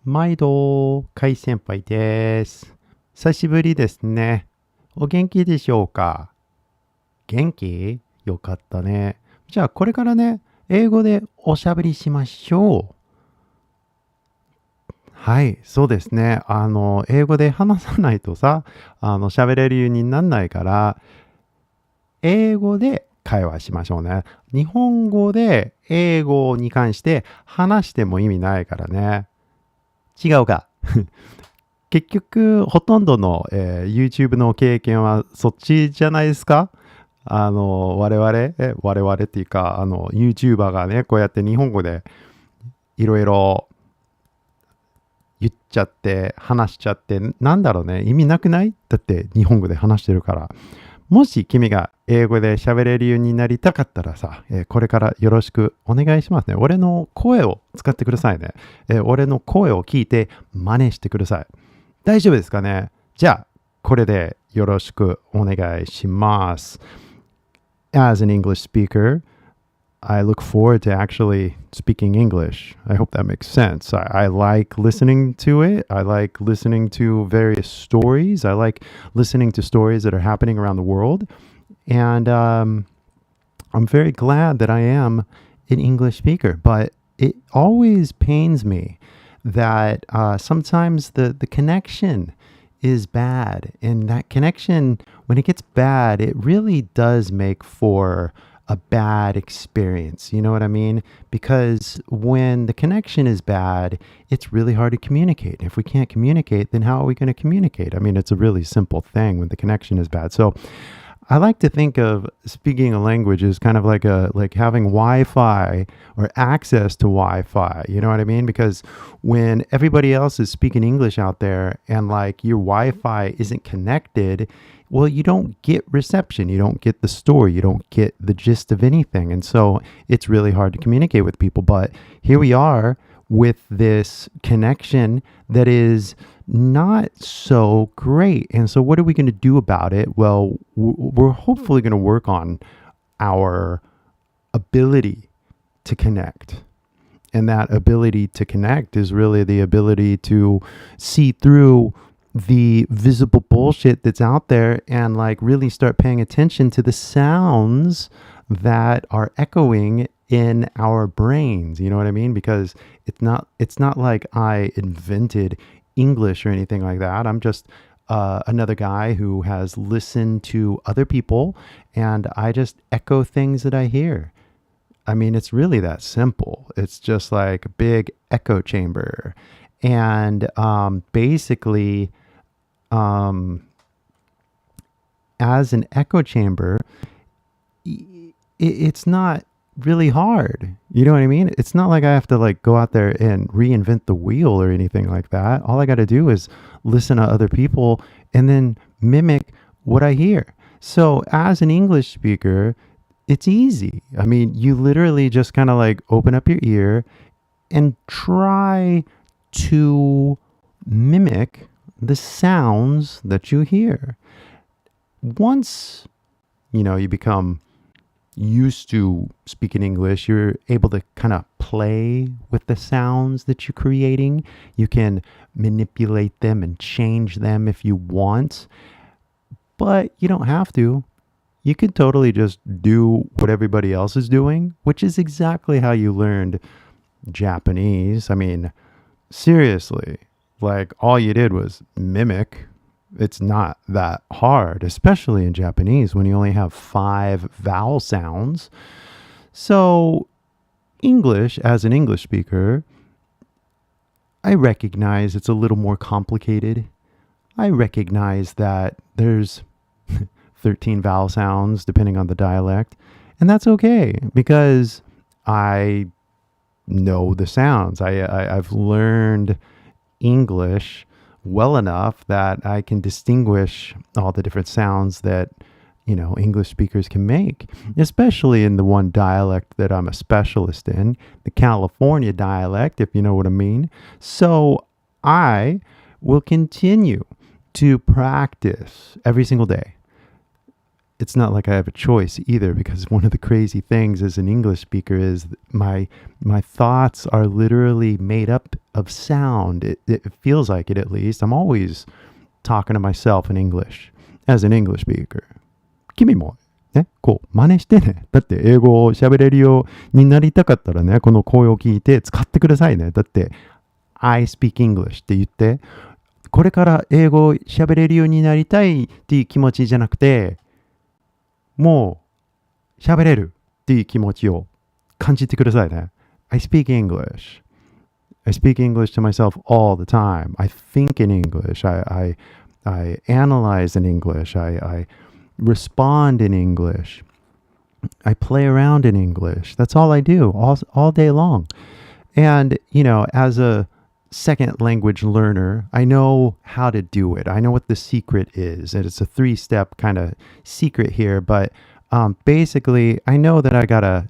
毎度、海先輩です。久しぶりですね。お元気でしょうか？元気？よかったね。じゃあ、これからね、英語でおしゃべりしましょう。はい、そうですね。英語で話さないとさ、喋れるようになんないから、英語で会話しましょうね。日本語で英語に関して話しても意味ないからね。違うか。結局、ほとんどの、YouTube の経験はそっちじゃないですか？我々っていうか、YouTuber がね、こうやって日本語でいろいろ言っちゃって、話しちゃって、なんだろうね、意味なくない？だって日本語で話してるから。もし君が英語で喋れるようになりたかったらさ、これからよろしくお願いしますね。俺の声を使ってくださいね。俺の声を聞いて真似してください。大丈夫ですかね？じゃあ、これでよろしくお願いします。As an English speaker, I look forward to actually speaking English. I hope that makes sense. I like listening to it. I like listening to various stories. I like listening to stories that are happening around the world. And I'm very glad that I am an English speaker. But it always pains me that sometimes the connection is bad. And that connection, when it gets bad, it really does make for a bad experience. You know what I mean? Because when the connection is bad, it's really hard to communicate. If we can't communicate, then how are we going to communicate? I mean, it's a really simple thing when the connection is bad. So I like to think of speaking a language as kind of like having Wi-Fi or access to Wi-Fi. You know what I mean? Because when everybody else is speaking English out there and like your Wi-Fi isn't connected, well, you don't get reception. You don't get the story. You don't get the gist of anything. And so it's really hard to communicate with people. But here we are with this connection that is not so great. And so, what are we going to do about it? Well, we're hopefully going to work on our ability to connect. And that ability to connect is really the ability to see through the visible bullshit that's out there and like really start paying attention to the sounds that are echoing in our brains. You know what I mean? Because it's not like I invented English or anything like that. I'm just another guy who has listened to other people and I just echo things that I hear. I mean, it's really that simple. It's just like a big echo chamber. And basically, as an echo chamber, it's not really hard. You know what I mean? It's not like I have to like go out there and reinvent the wheel or anything like that. All I got to do is listen to other people and then mimic what I hear. So as an English speaker, it's easy. I mean, you literally just kind of like open up your ear and try to mimic the sounds that you hear. Once, you become used to speaking English, you're able to kind of play with the sounds that you're creating. You can manipulate them and change them if you want, but you don't have to. You could totally just do what everybody else is doing, which is exactly how you learned Japanese. I mean, seriously, like all you did was mimic. It's not that hard, especially in Japanese when you only have 5 vowel sounds. So, English, as an English speaker, I recognize it's a little more complicated. I recognize that there's 13 vowel sounds depending on the dialect, and that's okay because I know the sounds. I've learned English well enough that I can distinguish all the different sounds that English speakers can make, especially in the one dialect that I'm a specialist in, the California dialect, if you know what I mean. So I will continue to practice every single day. it's not like I have a choice either, because one of the crazy things as an English speaker is my thoughts are literally made up of sound. It feels like it, at least. I'm always talking to myself in English as an English speaker. 君もね、こう真似してね。だって英語を喋れるようになりたかったらね、この声を聞いて使ってくださいね。だって I speak English って言って、これから英語を喋れるようになりたいっていう気持ちじゃなくて、もう喋れるっていう気持ちを感じてくださいね。I speak English. I speak English to myself all the time. I think in English. I analyze in English. I respond in English. I play around in English. That's all I do all day long. And, you know, as a second language learner, I know how to do it. I know what the secret is. And it's a 3-step kind of secret here. But basically, I know that I got to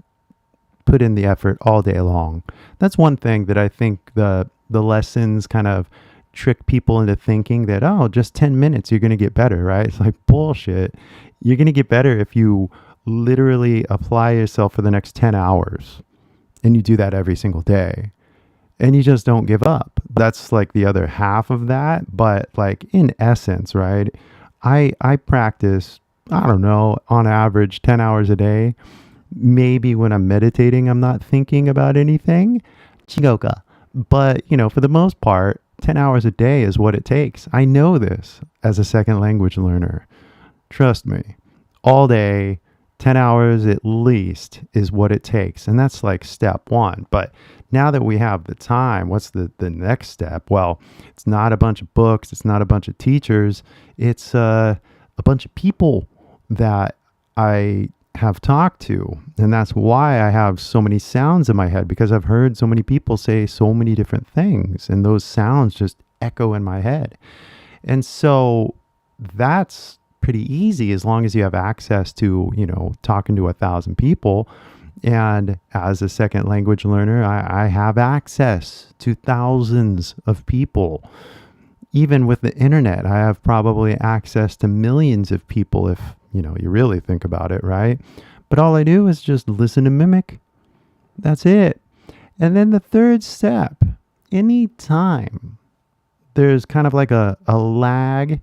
put in the effort all day long. That's one thing that I think the lessons kind of trick people into thinking that, oh, just 10 minutes, you're going to get better, right? It's like bullshit. You're going to get better if you literally apply yourself for the next 10 hours. And you do that every single day. And you just don't give up. That's like the other half of that. But like in essence, right? I practice, I don't know, on average 10 hours a day. Maybe when I'm meditating, I'm not thinking about anything. 違うか. But, you know, for the most part, 10 hours a day is what it takes. I know this as a second language learner. Trust me. All day, 10 hours at least is what it takes. And that's like step one. But now that we have the time, what's the next step? Well, it's not a bunch of books. It's not a bunch of teachers. It's a bunch of people that I have talked to. And that's why I have so many sounds in my head, because I've heard so many people say so many different things. And those sounds just echo in my head. And so that's pretty easy as long as you have access to, you know, talking to 1,000 people. And as a second language learner, I have access to thousands of people. Even with the internet, I have probably access to millions of people if, you know, you really think about it, right? But all I do is just listen and mimic. That's it. And then the third step, anytime there's kind of like a lag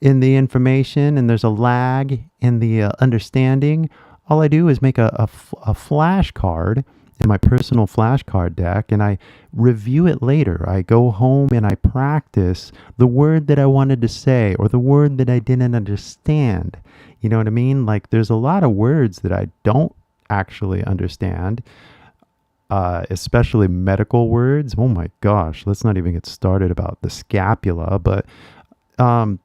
in the information and there's a lag in the understanding, all I do is make a flashcard in my personal flashcard deck, and I review it later. I go home and I practice the word that I wanted to say or the word that I didn't understand. You know what I mean? Like there's a lot of words that I don't actually understand, especially medical words. Oh my gosh, let's not even get started about the scapula, but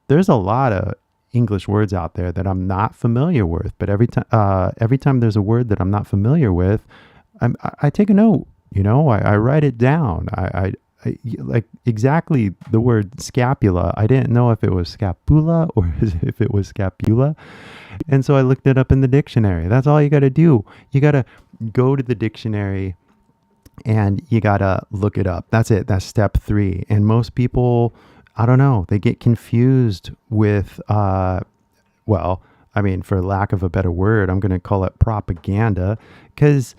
there's a lot of English words out there that I'm not familiar with, but every time there's a word that I'm not familiar with, I take a note, you know, I write it down. I like exactly the word scapula. I didn't know if it was scapula or if it was scapula. And so I looked it up in the dictionary. That's all you got to do. You got to go to the dictionary and you got to look it up. That's it. That's step 3. And most people, I don't know, they get confused with, well, I mean, for lack of a better word, I'm going to call it propaganda, because,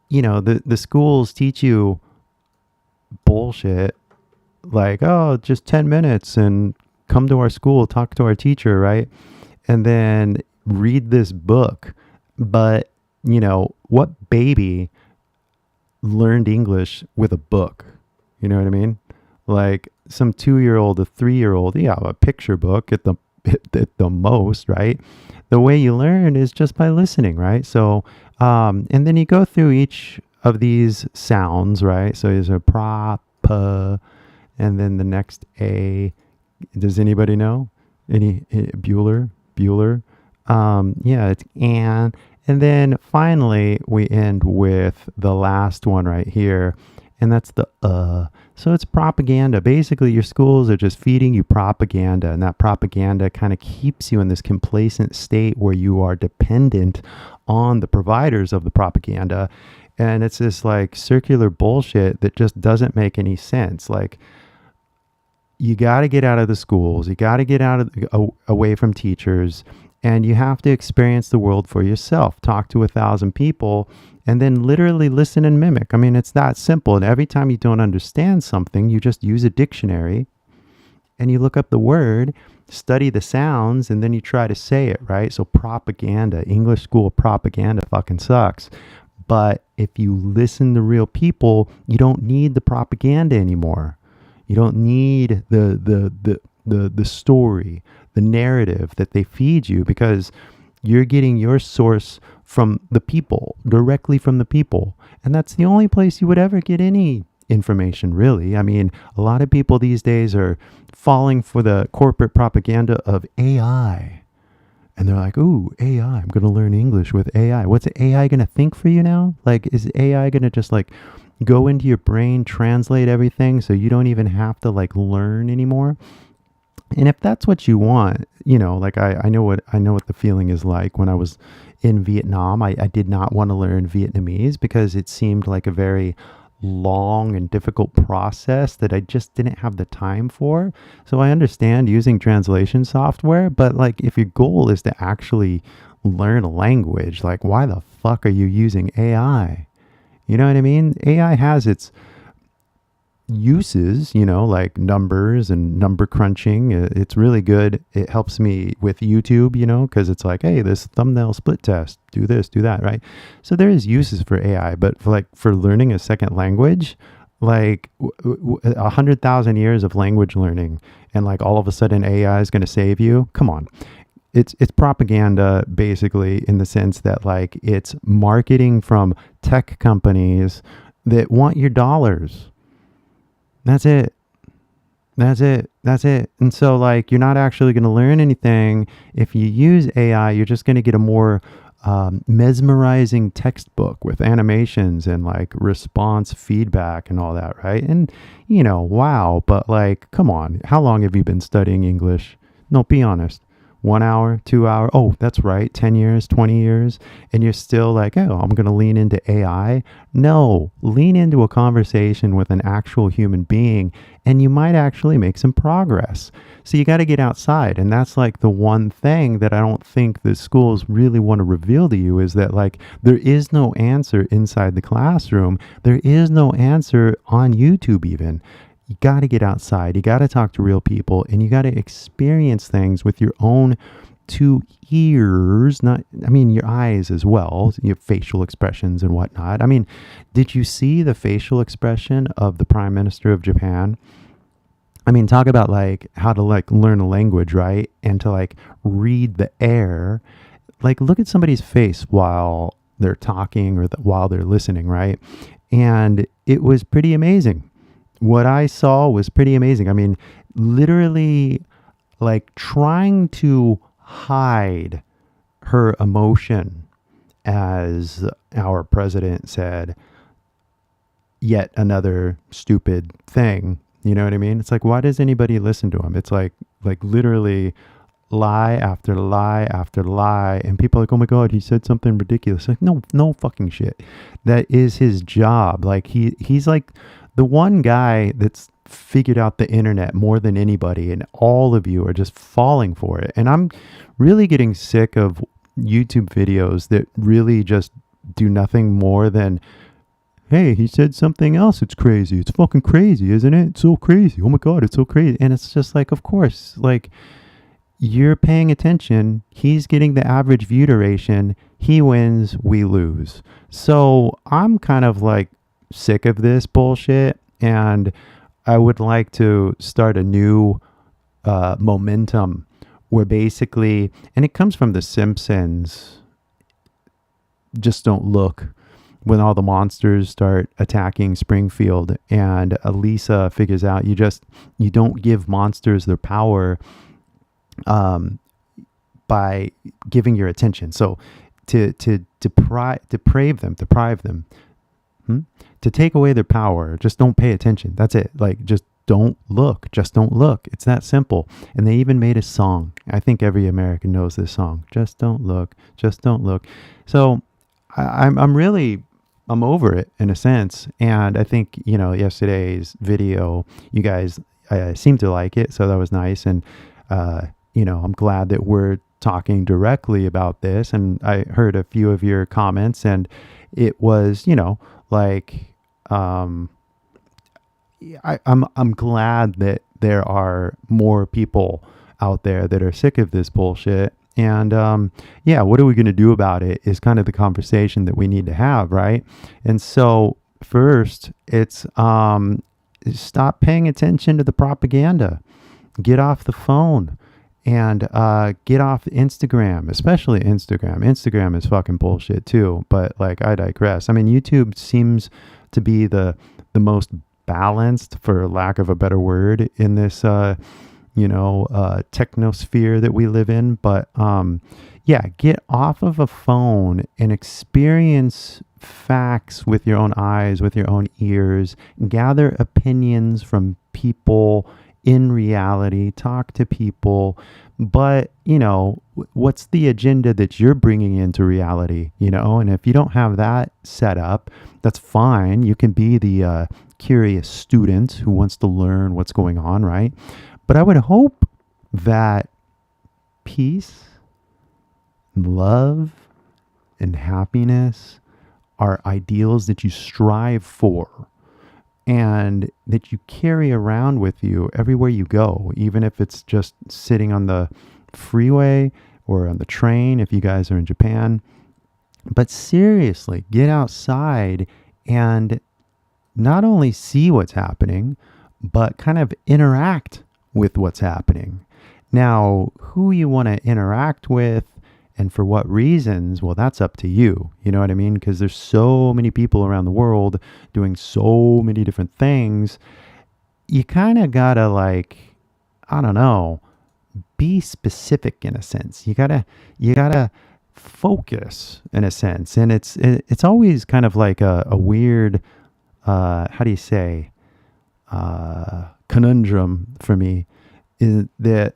you know, the schools teach you bullshit like, oh, just 10 minutes and come to our school, talk to our teacher, right? And then read this book. But, you know, what baby learned English with a book? You know what I mean? Like some 2-year-old, a 3-year-old, yeah, a picture book at the most, right? The way you learn is just by listening, right? So, and then you go through each of these sounds, right? So there's a pra, and then the next A. Does anybody know? Bueller? Yeah, it's an. And then finally we end with the last one right here, and that's the So it's propaganda. Basically, your schools are just feeding you propaganda, and that propaganda kind of keeps you in this complacent state where you are dependent on the providers of the propaganda. And it's this like circular bullshit that just doesn't make any sense. Like, you got to get out of the schools. You got to get away from teachers, and you have to experience the world for yourself. Talk to 1,000 people, and then literally listen and mimic. I mean, it's that simple. And every time you don't understand something, you just use a dictionary and you look up the word, study the sounds, and then you try to say it, right? So propaganda, English school propaganda fucking sucks. But if you listen to real people, you don't need the propaganda anymore. You don't need the story, the narrative that they feed you, because you're getting your source from the people, directly from the people. And that's the only place you would ever get any information, really. I mean, a lot of people these days are falling for the corporate propaganda of AI. And they're like, ooh, AI, I'm going to learn English with AI. What's AI going to think for you now? Like, is AI going to just like go into your brain, translate everything so you don't even have to like learn anymore? And if that's what you want, you know, like I know what the feeling is like when I was in Vietnam. I did not want to learn Vietnamese because it seemed like a very long and difficult process that I just didn't have the time for. So I understand using translation software, but like if your goal is to actually learn a language, like why the fuck are you using AI? You know what I mean? AI has its uses, you know, like numbers and number crunching. It's really good. It helps me with YouTube, you know, because it's like, hey, this thumbnail split test, do this, do that, right? So there is uses for AI, but for learning a second language, like 100,000 years of language learning, and like all of a sudden AI is going to save you. Come on. It's propaganda, basically, in the sense that like it's marketing from tech companies that want your dollars. That's it. And so like, you're not actually going to learn anything. If you use AI, you're just going to get a more mesmerizing textbook with animations and like response feedback and all that, right? And, you know, wow. But like, come on. How long have you been studying English? No, be honest. 1 hour, 2 hour. Oh, that's right. 10 years, 20 years. And you're still like, oh, I'm going to lean into AI. No, lean into a conversation with an actual human being, and you might actually make some progress. So you got to get outside. And that's like the one thing that I don't think the schools really want to reveal to you, is that like, there is no answer inside the classroom. There is no answer on YouTube even. You got to get outside. You got to talk to real people, and you got to experience things with your own 2 ears, your eyes as well, your facial expressions and whatnot. I mean, did you see the facial expression of the Prime Minister of Japan? I mean, talk about like how to like learn a language, right? And to like read the air. Like, look at somebody's face while they're talking or while they're listening, right? And it was pretty amazing. What I saw was pretty amazing. I mean, literally like trying to hide her emotion as our president said yet another stupid thing. You know what I mean? It's like, why does anybody listen to him? It's like literally lie after lie after lie, and people are like, oh my god, he said something ridiculous. Like, no fucking shit. That is his job. Like he's like the one guy that's figured out the internet more than anybody, and all of you are just falling for it. And I'm really getting sick of YouTube videos that really just do nothing more than, hey, he said something else. It's crazy. It's fucking crazy, isn't it? It's so crazy. Oh my god, it's so crazy. And it's just like, of course, like, you're paying attention. He's getting the average view duration. He wins, we lose. So I'm kind of like sick of this bullshit, and I would like to start a new momentum where basically, and it comes from The Simpsons, just don't look, when all the monsters start attacking Springfield, and Lisa figures out you don't give monsters their power by giving your attention. So to deprive them, to take away their power, just don't pay attention. That's it. Like, just don't look. Just don't look. It's that simple. And they even made a song. I think every American knows this song. Just don't look. Just don't look. So I'm over it in a sense. And I think, yesterday's video, you guys seem to like it, so that was nice. And I'm glad that we're talking directly about this. And I heard a few of your comments, and it was, like, I'm glad that there are more people out there that are sick of this bullshit. And what are we going to do about it is kind of the conversation that we need to have, right? And so first, it's stop paying attention to the propaganda. Get off the phone and get off Instagram, especially Instagram. Instagram is fucking bullshit too, but like, I digress. I mean, YouTube seems to be the most balanced, for lack of a better word, in this technosphere that we live in. But get off of a phone and experience facts with your own eyes, with your own ears. Gather opinions from people in reality. Talk to people. But what's the agenda that you're bringing into reality? And if you don't have that set up, that's fine. You can be the curious student who wants to learn what's going on, right? But I would hope that peace, love, and happiness are ideals that you strive for and that you carry around with you everywhere you go, even if it's just sitting on the freeway or on the train if you guys are in Japan. But seriously, get outside and not only see what's happening, but kind of interact with what's happening. Now, who you want to interact with and for what reasons, well, that's up to you. You know what I mean? Because there's so many people around the world doing so many different things. You kind of gotta, like, I don't know, be specific in a sense. You gotta focus in a sense. And it's always kind of like a weird, how do you say, conundrum for me, is that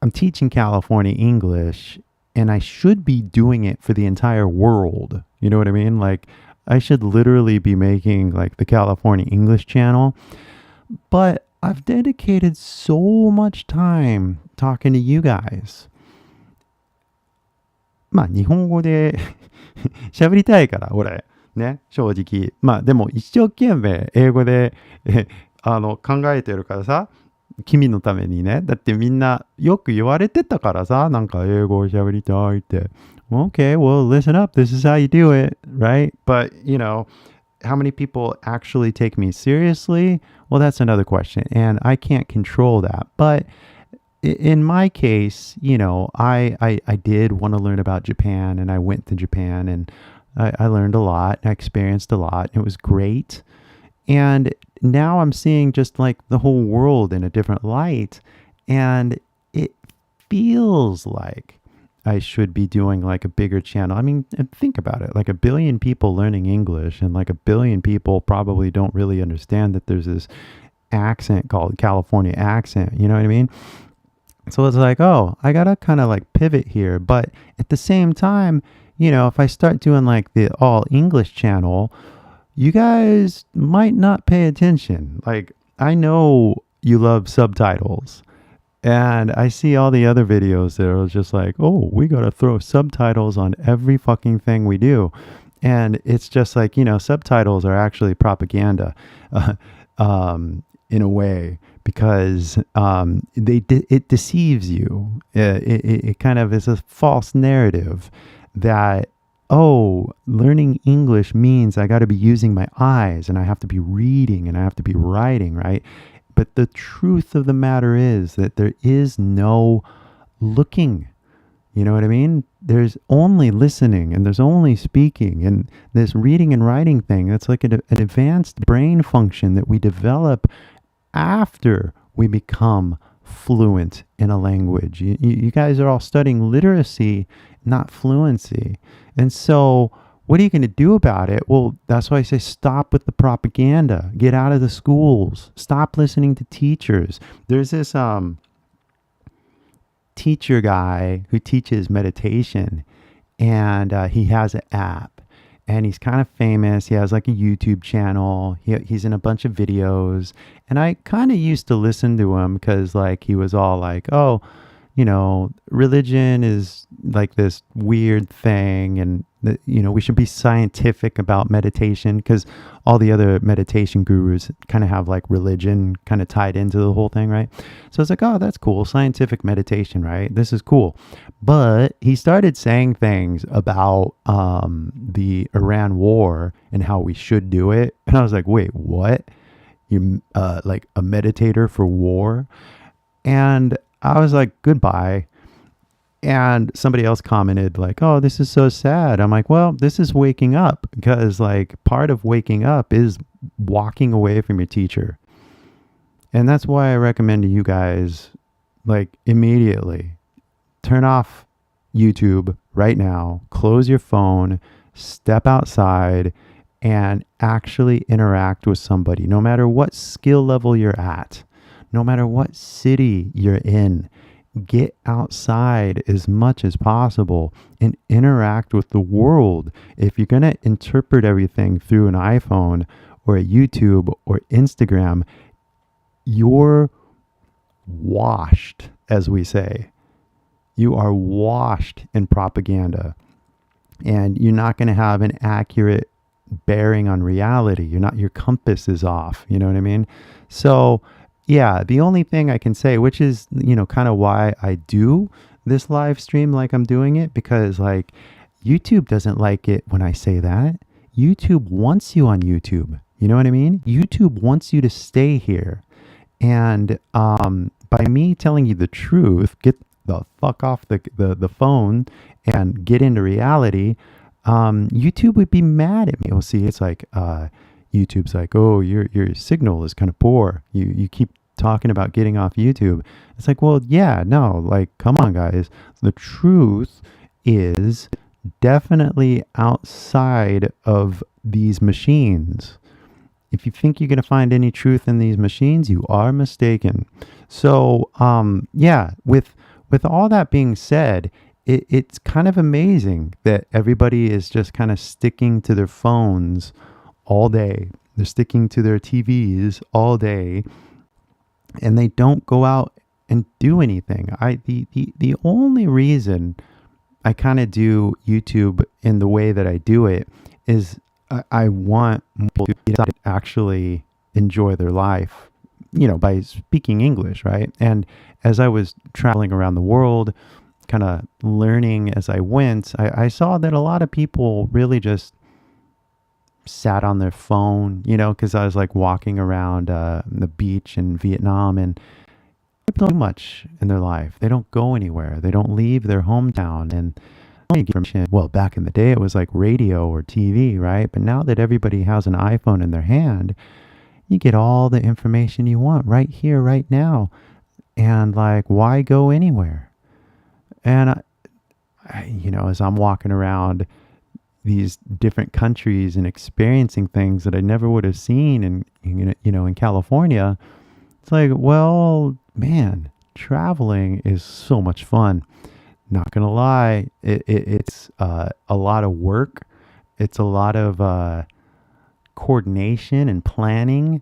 I'm teaching California English and I should be doing it for the entire world. You know what I mean? Like, I should literally be making like the California English channel, but I've dedicated so much time talking to you guys. まあ日本語で喋りたいから俺ね、正直。まあでも一生懸命英語で考えてるからさ、君のためにね。だってみんなよく言われてたからさ、なんか英語を喋りたいって。Okay, well, listen up. This is how you do it, right? But, how many people actually take me seriously? Well, that's another question. And I can't control that. But in my case, I did want to learn about Japan, and I went to Japan, and I learned a lot. I experienced a lot. It was great. And now I'm seeing just like the whole world in a different light. And it feels like I should be doing like a bigger channel. I mean, think about it. Like 1 billion people learning English, and like 1 billion people probably don't really understand that there's this accent called California accent. You know what I mean? So it's like, oh, I gotta kind of like pivot here. But at the same time, if I start doing like the all English channel, you guys might not pay attention. Like, I know you love subtitles, and I see all the other videos that are just like, oh, we gotta throw subtitles on every fucking thing we do. And it's just like, subtitles are actually propaganda in a way, because it deceives you. It kind of is a false narrative that, oh, learning English means I got to be using my eyes, and I have to be reading, and I have to be writing, right? But the truth of the matter is that there is no looking. You know what I mean? There's only listening, and there's only speaking, and this reading and writing thing, that's like an advanced brain function that we develop after we become fluent in a language. You guys are all studying literacy, not fluency. And so what are you going to do about it? Well, that's why I say stop with the propaganda. Get out of the schools. Stop listening to teachers. There's this teacher guy who teaches meditation, and he has an app. and he's kind of famous. He has like a YouTube channel. He's in a bunch of videos, and I kind of used to listen to him because like he was all like, "Oh, religion is like this weird thing, and we should be scientific about meditation because all the other meditation gurus kind of have like religion kind of tied into the whole thing, right?" So it's like, oh, that's cool, scientific meditation, right? This is cool. But he started saying things about the Iran war and how we should do it, and I was like, wait, what? You like a meditator for war? And I was like, goodbye. And somebody else commented, like, oh, this is so sad. I'm like, well, this is waking up because, like, part of waking up is walking away from your teacher. And that's why I recommend to you guys, like, immediately turn off YouTube right now, close your phone, step outside, and actually interact with somebody, no matter what skill level you're at. No matter what city you're in, get outside as much as possible and interact with the world. If you're going to interpret everything through an iPhone or a YouTube or Instagram, you're washed, as we say. You are washed in propaganda, and you're not going to have an accurate bearing on reality. Your compass is off. You know what I mean? So, yeah, the only thing I can say, which is, kind of why I do this live stream like I'm doing it, because like YouTube doesn't like it when I say that. YouTube wants you on YouTube. You know what I mean? YouTube wants you to stay here. And by me telling you the truth, get the fuck off the phone and get into reality, YouTube would be mad at me. Well, see, it's like YouTube's like, oh, your signal is kind of poor. You keep talking about getting off YouTube. It's like, well, yeah, no, like, come on, guys. The truth is definitely outside of these machines. If you think you're going to find any truth in these machines, you are mistaken. So, yeah, with all that being said, it's kind of amazing that everybody is just kind of sticking to their phones all day. They're sticking to their TVs all day, and they don't go out and do anything. The only reason I kind of do YouTube in the way that I do it is I want people to actually enjoy their life, by speaking English, right? And as I was traveling around the world, kind of learning as I went, I saw that a lot of people really just sat on their phone, because I was like walking around the beach in Vietnam, and people don't do much in their life. They don't go anywhere. They don't leave their hometown. And well, back in the day, it was like radio or TV, right? But now that everybody has an iPhone in their hand, you get all the information you want right here, right now. And like, why go anywhere? And as I'm walking around these different countries and experiencing things that I never would have seen in California, it's like, well, man, traveling is so much fun. Not gonna lie, it's a lot of work. It's a lot of coordination and planning,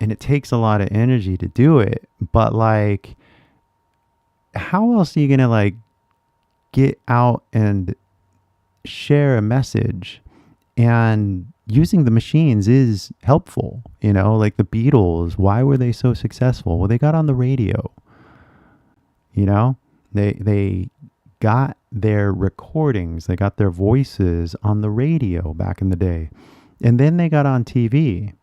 and it takes a lot of energy to do it. But like, how else are you gonna like get out and share a message? And using the machines is helpful. Like the Beatles, why were they so successful? Well, they got on the radio. They got their recordings, they got their voices on the radio back in the day, and then they got on TV.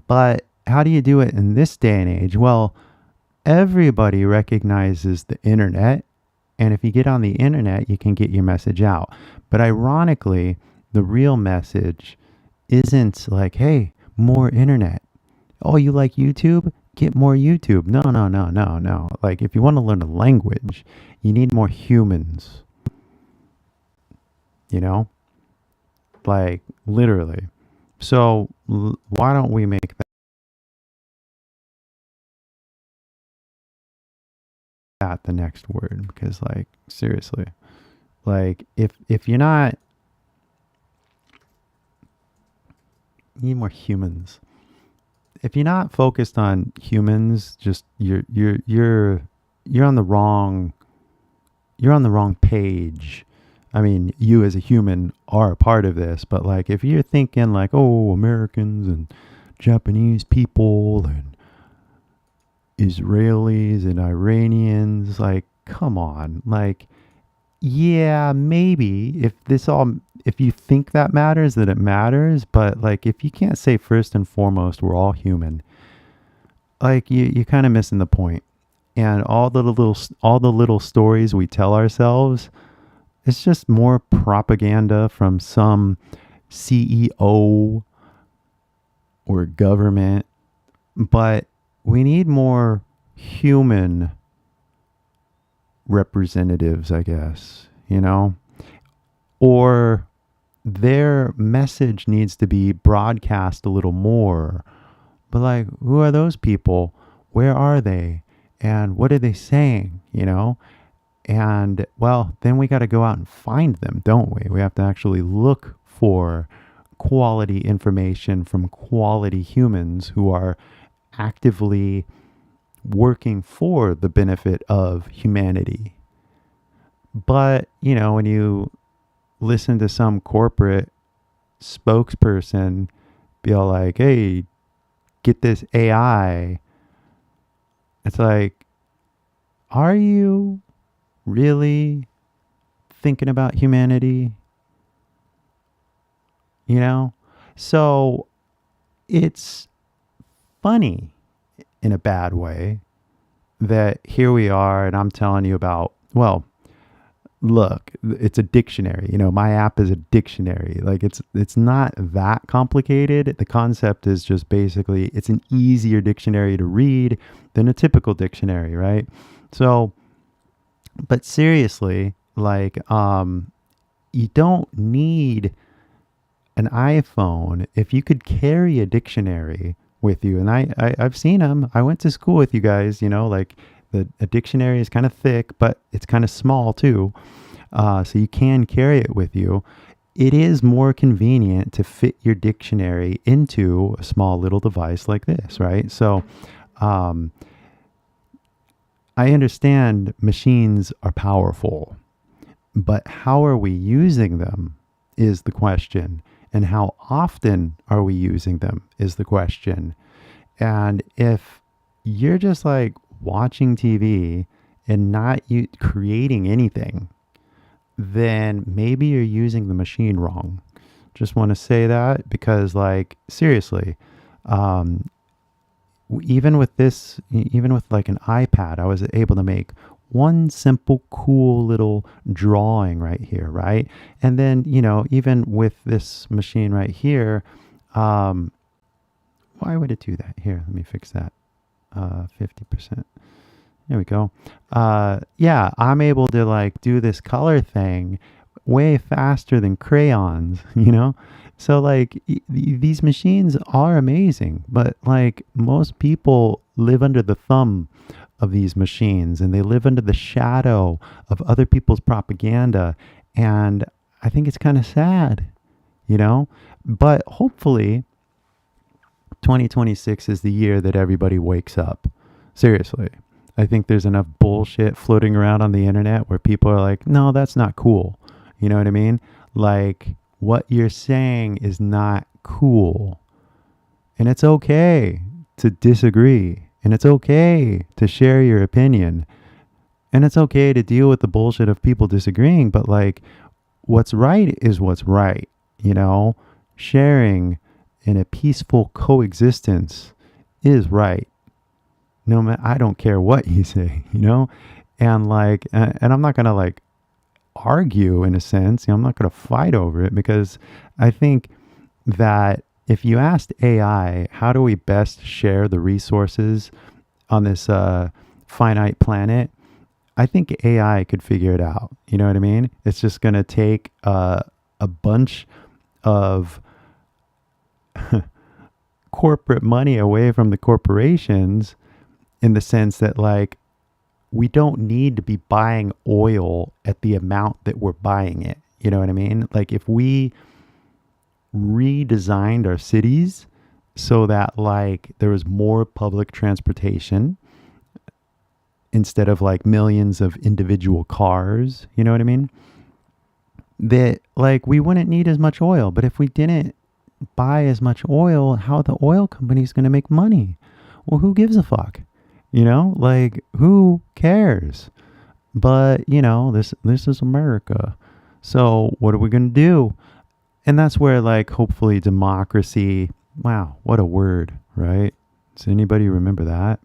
But how do you do it in this day and age? Well, everybody recognizes the internet, and if you get on the internet, you can get your message out. But ironically, the real message isn't like, hey, more internet. Oh, you like YouTube? Get more YouTube. No. Like, if you want to learn a language, you need more humans. Like, literally. So, why don't we make that the next word? Because, like, seriously, like, if you're not You need more humans. If you're not focused on humans, just you're on the wrong page. I mean, you as a human are a part of this, but like if you're thinking like, oh, Americans and Japanese people and Israelis and Iranians, like, come on. Like, yeah, maybe if you think that matters, then it matters. But like, if you can't say first and foremost, we're all human, like you're kind of missing the point. And all the little stories we tell ourselves, it's just more propaganda from some CEO or government. But we need more human representatives, I guess, or their message needs to be broadcast a little more. But like, who are those people? Where are they? And what are they saying, And well, then we got to go out and find them, don't we? We have to actually look for quality information from quality humans who are actively working for the benefit of humanity. But, when you listen to some corporate spokesperson be all like, hey, get this AI, it's like, are you really thinking about humanity? So it's funny in a bad way that here we are and I'm telling you about, well, look, it's a dictionary. My app is a dictionary. Like it's not that complicated. The concept is just basically it's an easier dictionary to read than a typical dictionary, right? So, but seriously, like you don't need an iPhone if you could carry a dictionary with you. And I've seen them. I went to school with you guys, like a dictionary is kind of thick, but it's kind of small too. So you can carry it with you. It is more convenient to fit your dictionary into a small little device like this, right? So I understand machines are powerful, but how are we using them is the question. And how often are we using them is the question. And if you're just like watching TV and not creating anything, then maybe you're using the machine wrong. Just want to say that because like, seriously, even with like an iPad, I was able to make one simple, cool little drawing right here, right? And then, even with this machine right here, why would it do that? Here, let me fix that. 50%. There we go. Yeah, I'm able to like do this color thing way faster than crayons, So like these machines are amazing, but like most people live under the thumb of these machines and they live under the shadow of other people's propaganda. And I think it's kind of sad, but hopefully 2026 is the year that everybody wakes up. Seriously. I think there's enough bullshit floating around on the internet where people are like, no, that's not cool. You know what I mean? Like what you're saying is not cool. And it's okay to disagree. And it's okay to share your opinion. And it's okay to deal with the bullshit of people disagreeing. But like what's right is what's right. Sharing in a peaceful coexistence is right. No man, I don't care what you say, and like, and I'm not going to like argue in a sense. I'm not going to fight over it because I think that if you asked AI, how do we best share the resources on this finite planet? I think AI could figure it out. You know what I mean? It's just going to take a bunch of corporate money away from the corporations in the sense that like we don't need to be buying oil at the amount that we're buying it. You know what I mean? Like if we redesigned our cities so that like there was more public transportation instead of like millions of individual cars, you know what I mean? That like we wouldn't need as much oil, but if we didn't buy as much oil, how are the oil companies going to make money? Well, who gives a fuck? You know, like who cares? But you know, this is America. So what are we going to do? And that's where like hopefully democracy, wow, what a word, right? Does anybody remember that?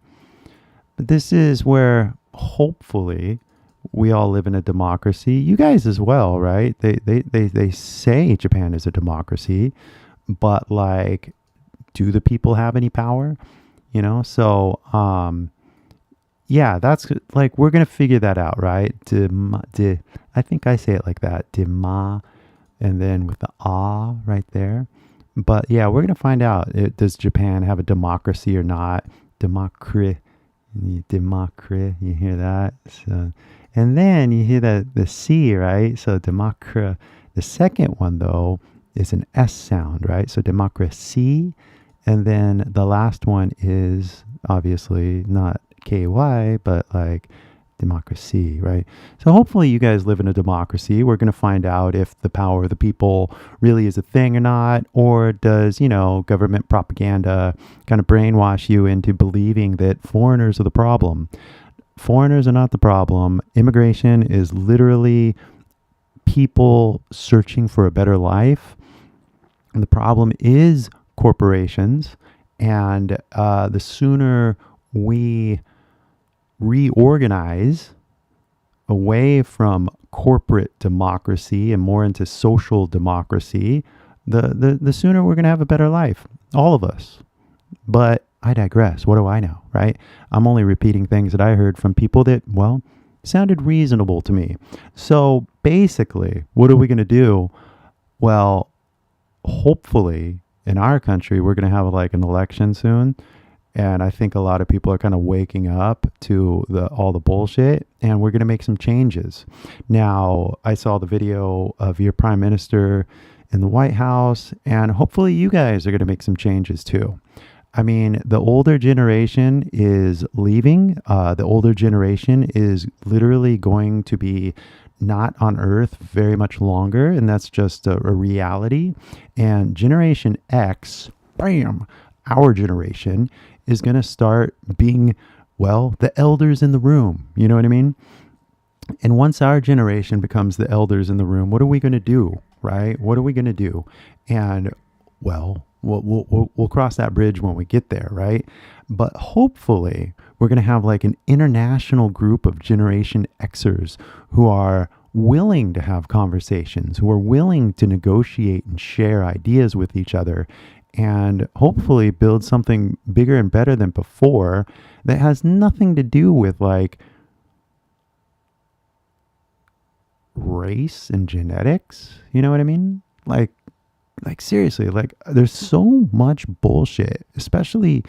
But this is where hopefully we all live in a democracy. You guys as well, right? They say Japan is a democracy, but like, do the people have any power? You know, so yeah, that's like we're gonna figure that out, right? I think I say it like that, dema, and then with the ah right there. But yeah, we're gonna find out. Does Japan have a democracy or not? Democracy, you hear that? So, and then you hear the C, right? So democra. The second one though is an S sound, right? So democracy, and then the last one is obviously not KY, but like democracy, right? So hopefully you guys live in a democracy. We're going to find out if the power of the people really is a thing or not, or does, you know, government propaganda kind of brainwash you into believing that foreigners are the problem. Foreigners are not the problem. Immigration is literally people searching for a better life. And the problem is corporations. And the sooner we reorganize away from corporate democracy and more into social democracy, the sooner we're going to have a better life, all of us. But I digress. What do I know, right? I'm only repeating things that I heard from people that, well, sounded reasonable to me. So basically, what are we going to do? Well, hopefully in our country, we're going to have like an election soon. And I think a lot of people are kind of waking up to all the bullshit, and we're going to make some changes. Now, I saw the video of your prime minister in the White House, and hopefully you guys are going to make some changes too. I mean, the older generation is leaving. The older generation is literally going to be not on Earth very much longer, and that's just a reality. And Generation X, bam, our generation, is going to start being, well, the elders in the room. You know what I mean? And once our generation becomes the elders in the room, what are we going to do, right? What are we going to do? And, well, we'll cross that bridge when we get there, right? But hopefully we're going to have like an international group of Generation Xers who are willing to have conversations, who are willing to negotiate and share ideas with each other, and hopefully build something bigger and better than before that has nothing to do with like race and genetics. You know what I mean? Like seriously, like there's so much bullshit, especially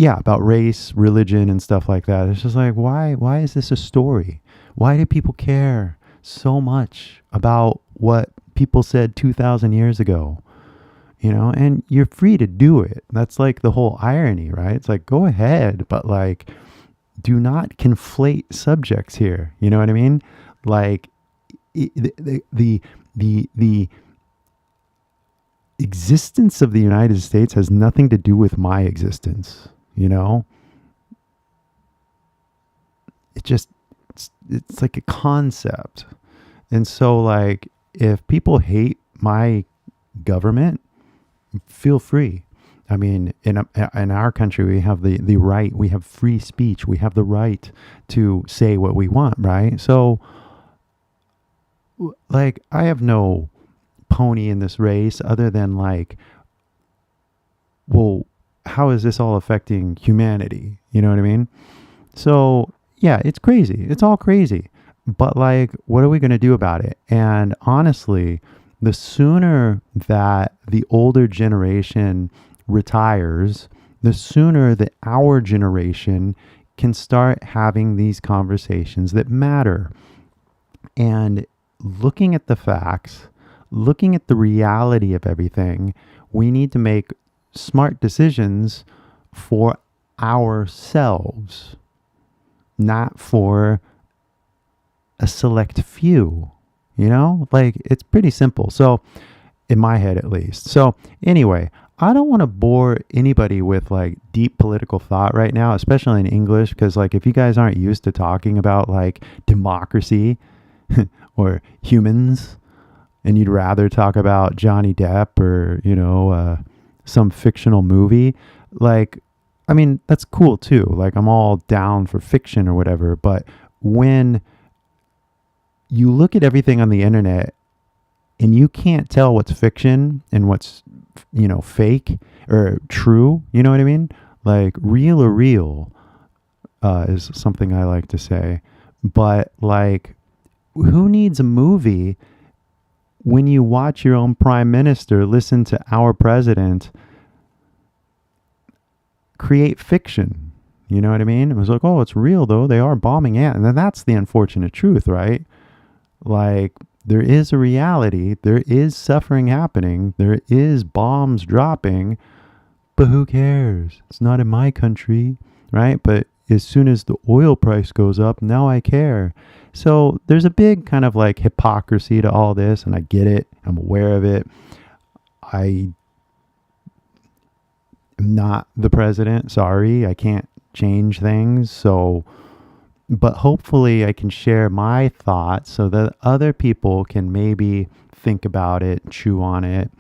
about race, religion, and stuff like that. It's just like, why is this a story? Why do people care so much about what people said 2,000 years ago? You know, and you're free to do it. That's like the whole irony, right? It's like, go ahead, but like, do not conflate subjects here. You know what I mean? Like the existence of the United States has nothing to do with my existence. You know, it's like a concept. And so like, if people hate my government, feel free. I mean, in our country, we have the right, we have free speech, we have the right to say what we want, right? So, like, I have no pony in this race other than like, well, how is this all affecting humanity? You know what I mean? So, yeah, it's crazy. It's all crazy. But like, what are we going to do about it? And honestly, the sooner that the older generation retires, the sooner that our generation can start having these conversations that matter. And looking at the facts, looking at the reality of everything, we need to make smart decisions for ourselves, not for a select few. You know, like it's pretty simple. So, in my head at least. So, anyway, I don't want to bore anybody with like deep political thought right now, especially in English, because like if you guys aren't used to talking about like democracy or humans, and you'd rather talk about Johnny Depp or, some fictional movie, like, I mean, that's cool too. Like, I'm all down for fiction or whatever. But when you look at everything on the internet and you can't tell what's fiction and what's, fake or true, you know what I mean? Like, real or real is something I like to say. But, like, who needs a movie when you watch your own prime minister listen to our president create fiction? You know what I mean? It was like, oh, it's real though. They are bombing it. And then that's the unfortunate truth, right? Like, there is a reality. There is suffering happening. There is bombs dropping. But who cares? It's not in my country, right? But as soon as the oil price goes up, now I care. So there's a big kind of like hypocrisy to all this, and I get it. I'm aware of it. I am not the president. Sorry, I can't change things. So, but hopefully I can share my thoughts so that other people can maybe think about it, chew on it,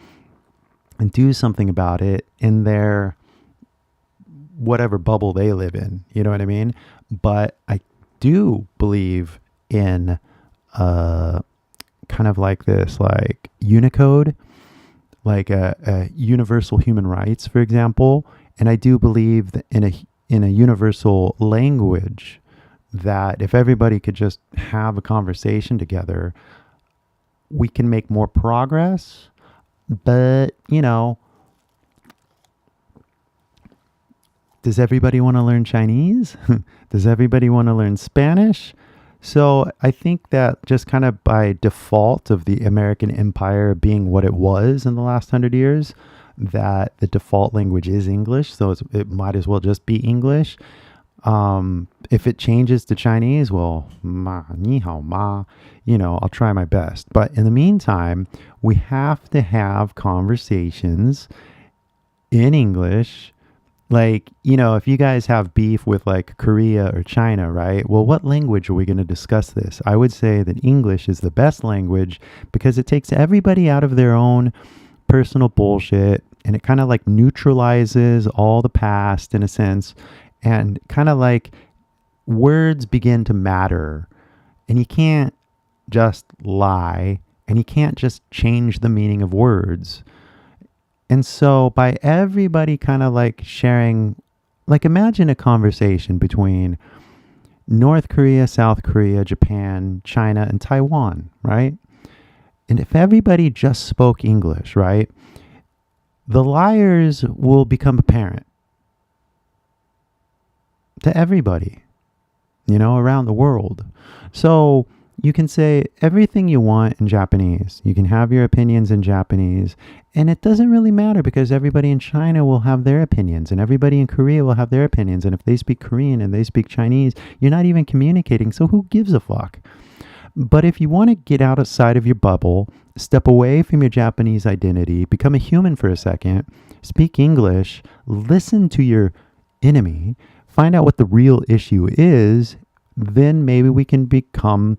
and do something about it in their whatever bubble they live in. You know what I mean? But I do believe in kind of like this, like Unicode, like a universal human rights, for example. And I do believe that in a universal language, that if everybody could just have a conversation together, we can make more progress. But, does everybody want to learn Chinese? Does everybody want to learn Spanish? So I think that just kind of by default of the American empire being what it was in the last 100 years, that the default language is English. So it might as well just be English. If it changes to Chinese, well, ma, ni hao ma, I'll try my best. But in the meantime, we have to have conversations in English. Like, if you guys have beef with like Korea or China, right? Well, what language are we going to discuss this? I would say that English is the best language because it takes everybody out of their own personal bullshit, and it kind of like neutralizes all the past in a sense, and kind of like words begin to matter, and you can't just lie, and you can't just change the meaning of words. And so by everybody kind of like sharing, like imagine a conversation between North Korea, South Korea, Japan, China, and Taiwan, right? And if everybody just spoke English, right, the liars will become apparent to everybody, around the world. So you can say everything you want in Japanese. You can have your opinions in Japanese. And it doesn't really matter because everybody in China will have their opinions and everybody in Korea will have their opinions. And if they speak Korean and they speak Chinese, you're not even communicating. So who gives a fuck? But if you want to get outside of your bubble, step away from your Japanese identity, become a human for a second, speak English, listen to your enemy, find out what the real issue is, then maybe we can become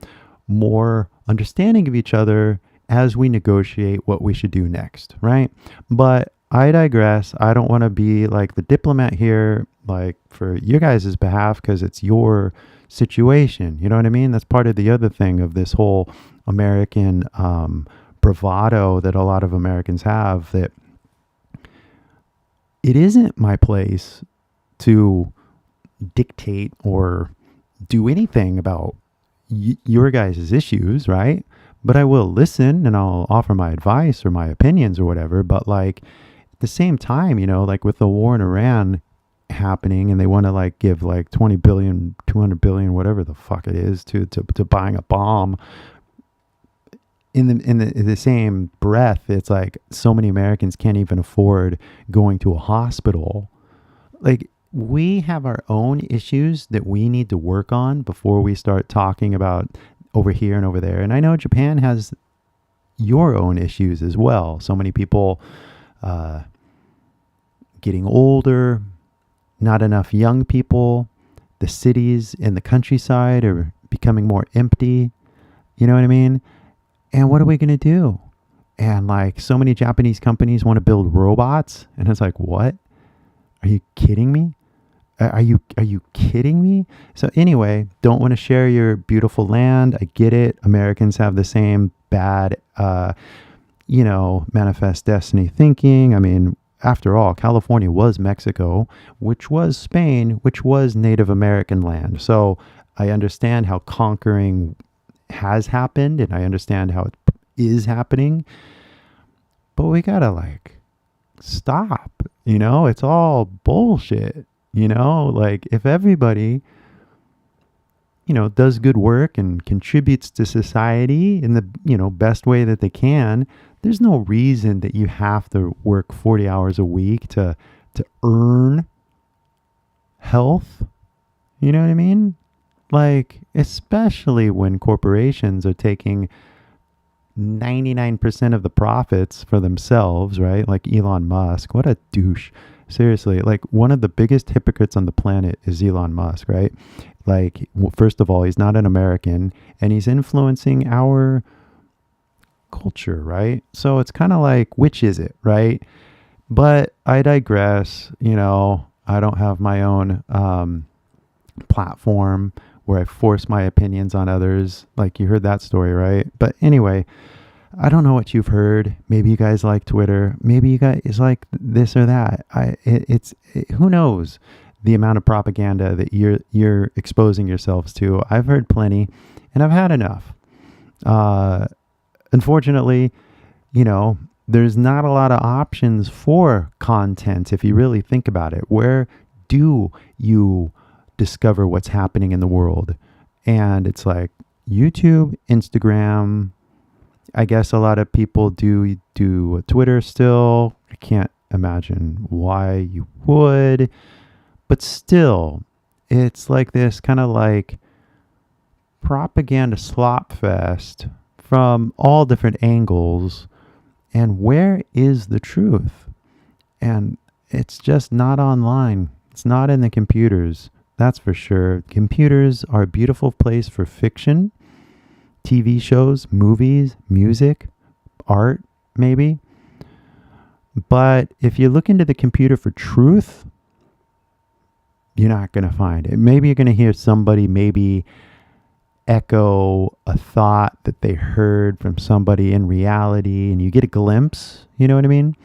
more understanding of each other as we negotiate what we should do next, right? But I digress. I don't want to be like the diplomat here, like for your guys' behalf, because it's your situation. You know what I mean? That's part of the other thing of this whole American bravado that a lot of Americans have, that it isn't my place to dictate or do anything about your guys' issues, right? But I will listen and I'll offer my advice or my opinions or whatever. But like at the same time, like with the war in Iran happening, and they want to like give like 20 billion, 200 billion, whatever the fuck it is to buying a bomb. in the same breath, it's like so many Americans can't even afford going to a hospital. Like, we have our own issues that we need to work on before we start talking about over here and over there. And I know Japan has your own issues as well. So many people getting older, not enough young people. The cities in the countryside are becoming more empty. You know what I mean? And what are we going to do? And like, so many Japanese companies want to build robots. And it's like, what? Are you kidding me? Are you kidding me? So anyway, don't want to share your beautiful land. I get it. Americans have the same bad, manifest destiny thinking. I mean, after all, California was Mexico, which was Spain, which was Native American land. So I understand how conquering has happened, and I understand how it is happening. But we gotta like stop. It's all bullshit. Like, if everybody does good work and contributes to society in the best way that they can, there's no reason that you have to work 40 hours a week to earn health. You know what I mean? Like, especially when corporations are taking 99% of the profits for themselves, right? Like Elon Musk. What a douche. Seriously, like, one of the biggest hypocrites on the planet is Elon Musk, right? Like, first of all, he's not an American, and he's influencing our culture, right? So it's kind of like, which is it, right? But I digress. I don't have my own platform where I force my opinions on others. Like, you heard that story, right? But anyway, I don't know what you've heard. Maybe you guys like Twitter. Maybe you guys like this or that. Who knows the amount of propaganda that you're exposing yourselves to. I've heard plenty, and I've had enough. Unfortunately, there's not a lot of options for content if you really think about it. Where do you discover what's happening in the world? And it's like YouTube, Instagram. I guess a lot of people do Twitter still. I can't imagine why you would, but still, it's like this kind of like propaganda slop fest from all different angles. And where is the truth? And it's just not online. It's not in the computers. That's for sure. Computers are a beautiful place for fiction, TV shows, movies, music, art, maybe. But if you look into the computer for truth, you're not going to find it. Maybe you're going to hear somebody maybe echo a thought that they heard from somebody in reality, and you get a glimpse, you know what I mean?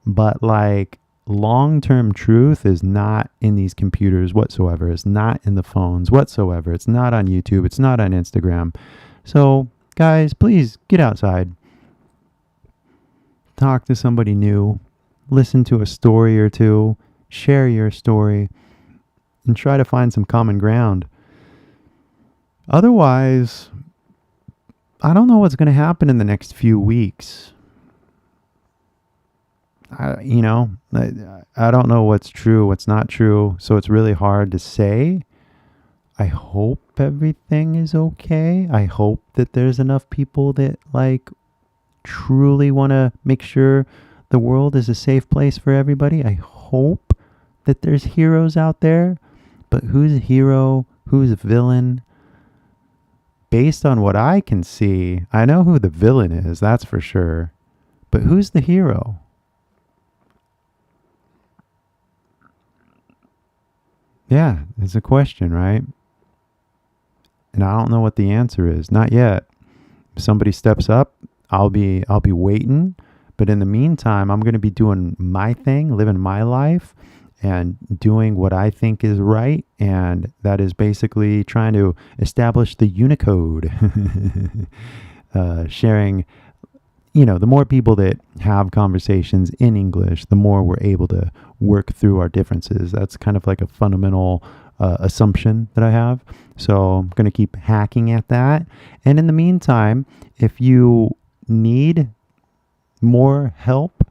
But like, long-term truth is not in these computers whatsoever. It's not in the phones whatsoever. It's not on YouTube. It's not on Instagram. So, guys, please get outside. Talk to somebody new. Listen to a story or two. Share your story. And try to find some common ground. Otherwise, I don't know what's going to happen in the next few weeks. I don't know what's true, what's not true. So it's really hard to say. I hope everything is okay. I hope that there's enough people that like truly want to make sure the world is a safe place for everybody. I hope that there's heroes out there. But who's a hero? Who's a villain? Based on what I can see, I know who the villain is, that's for sure. But who's the hero? Yeah, it's a question, right? And I don't know what the answer is. Not yet. If somebody steps up, I'll be waiting. But in the meantime, I'm going to be doing my thing, living my life, and doing what I think is right. And that is basically trying to establish the Unicode. Sharing, the more people that have conversations in English, the more we're able to work through our differences. That's kind of like a fundamental assumption that I have. So I'm going to keep hacking at that. And in the meantime, if you need more help,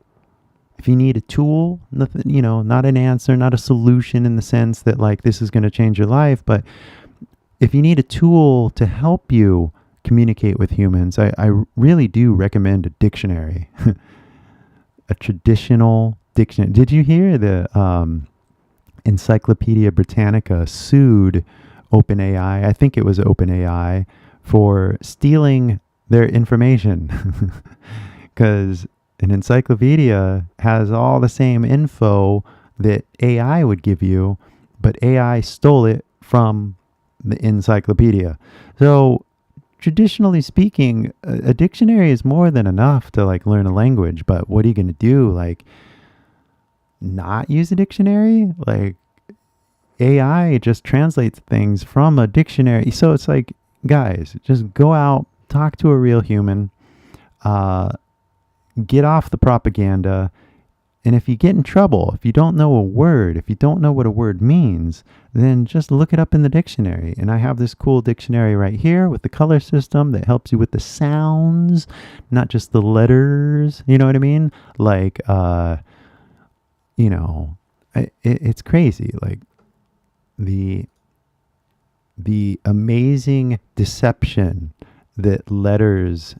if you need a tool, nothing, not an answer, not a solution in the sense that like this is going to change your life, but if you need a tool to help you communicate with humans, I really do recommend a dictionary, a traditional dictionary. Did you hear the Encyclopedia Britannica sued OpenAI? I think it was OpenAI for stealing their information because an encyclopedia has all the same info that AI would give you, but AI stole it from the encyclopedia. So traditionally speaking, a dictionary is more than enough to like learn a language, but what are you going to do? Like not use a dictionary? Like AI just translates things from a dictionary. So it's like, guys, just go out, talk to a real human, get off the propaganda. And if you get in trouble, if you don't know a word, if you don't know what a word means, then just look it up in the dictionary. And I have this cool dictionary right here with the color system that helps you with the sounds, not just the letters. You know what I mean? Like, it's crazy. Like the amazing deception that letters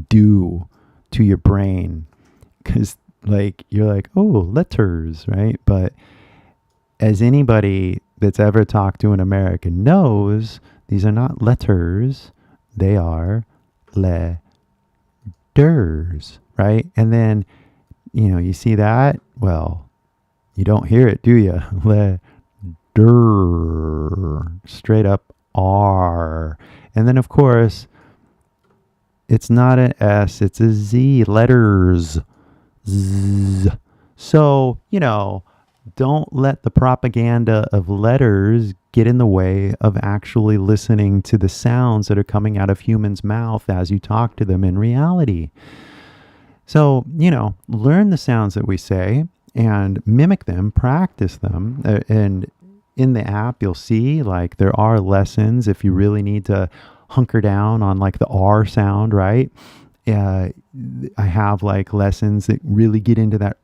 do to your brain. Because like you're like, oh, letters, right? But as anybody that's ever talked to an American knows, these are not letters, they are letters, right? And then, you see that? Well, you don't hear it, do you? Letter, straight up R. And then, of course, it's not an S, it's a Z, letters. Z. So, don't let the propaganda of letters get in the way of actually listening to the sounds that are coming out of humans' mouth as you talk to them in reality. So, learn the sounds that we say and mimic them, practice them. And in the app, you'll see like there are lessons if you really need to hunker down on like the R sound, right? I have like lessons that really get into that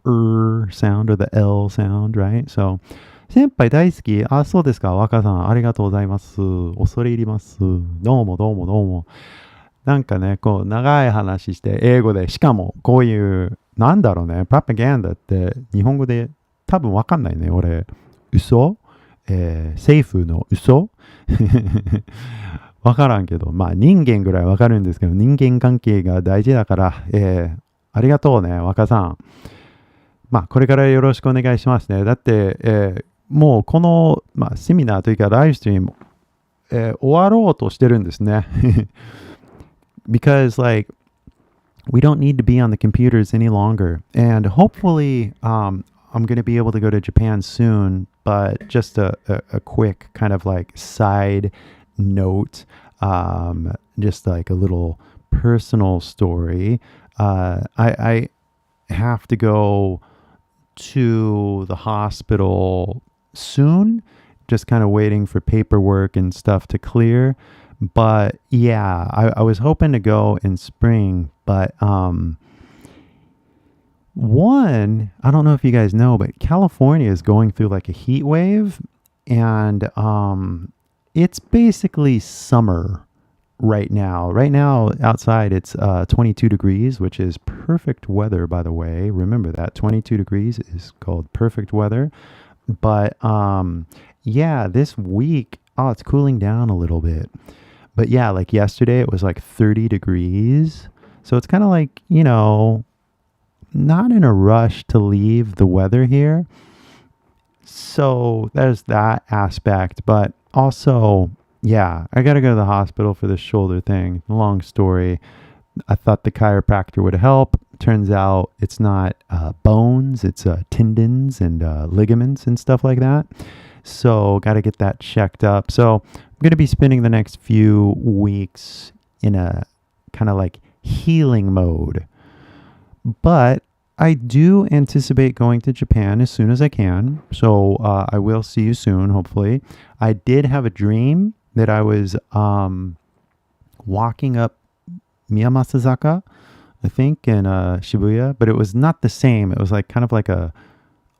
sound or the L sound, right? So, 先輩大好き。あ、そうですか。若さん、ありがとうございます。恐れ入ります。どうもどうもどうも。なんかね、こう、長い話して、英語で、しかも、こういう、なんだろうね、プロパガンダって、日本語で多分わかんないね。俺、嘘政府の嘘わからんけど、まあ人間ぐらいわかるんですけど、人間関係が大事だから、ありがとうね、若さん。まあこれからよろしくお願いしますね。だって、もうこの、セミナーというかライブストリーム、終わろうとしてるんですね。Because like, we don't need to be on the computers any longer. And hopefully, I'm going to be able to go to Japan soon, but just a quick kind of like side note, just like a little personal story. I have to go to the hospital soon, just kind of waiting for paperwork and stuff to clear. But yeah, I was hoping to go in spring, but one, I don't know if you guys know, but California is going through like a heat wave, and it's basically summer right now. Right now, outside, it's 22 degrees, which is perfect weather, by the way. Remember that. 22 degrees is called perfect weather. But yeah, this week, it's cooling down a little bit. But yeah, like yesterday, it was like 30 degrees. So it's kind of like, not in a rush to leave the weather here. So there's that aspect. But also, yeah, I got to go to the hospital for this shoulder thing. Long story. I thought the chiropractor would help. Turns out it's not bones, it's tendons and ligaments and stuff like that. So got to get that checked up. So I'm going to be spending the next few weeks in a kind of like healing mode. But I do anticipate going to Japan as soon as I can. So I will see you soon, hopefully. I did have a dream that I was walking up Miyamasazaka I think, in Shibuya, but it was not the same. It was like kind of like a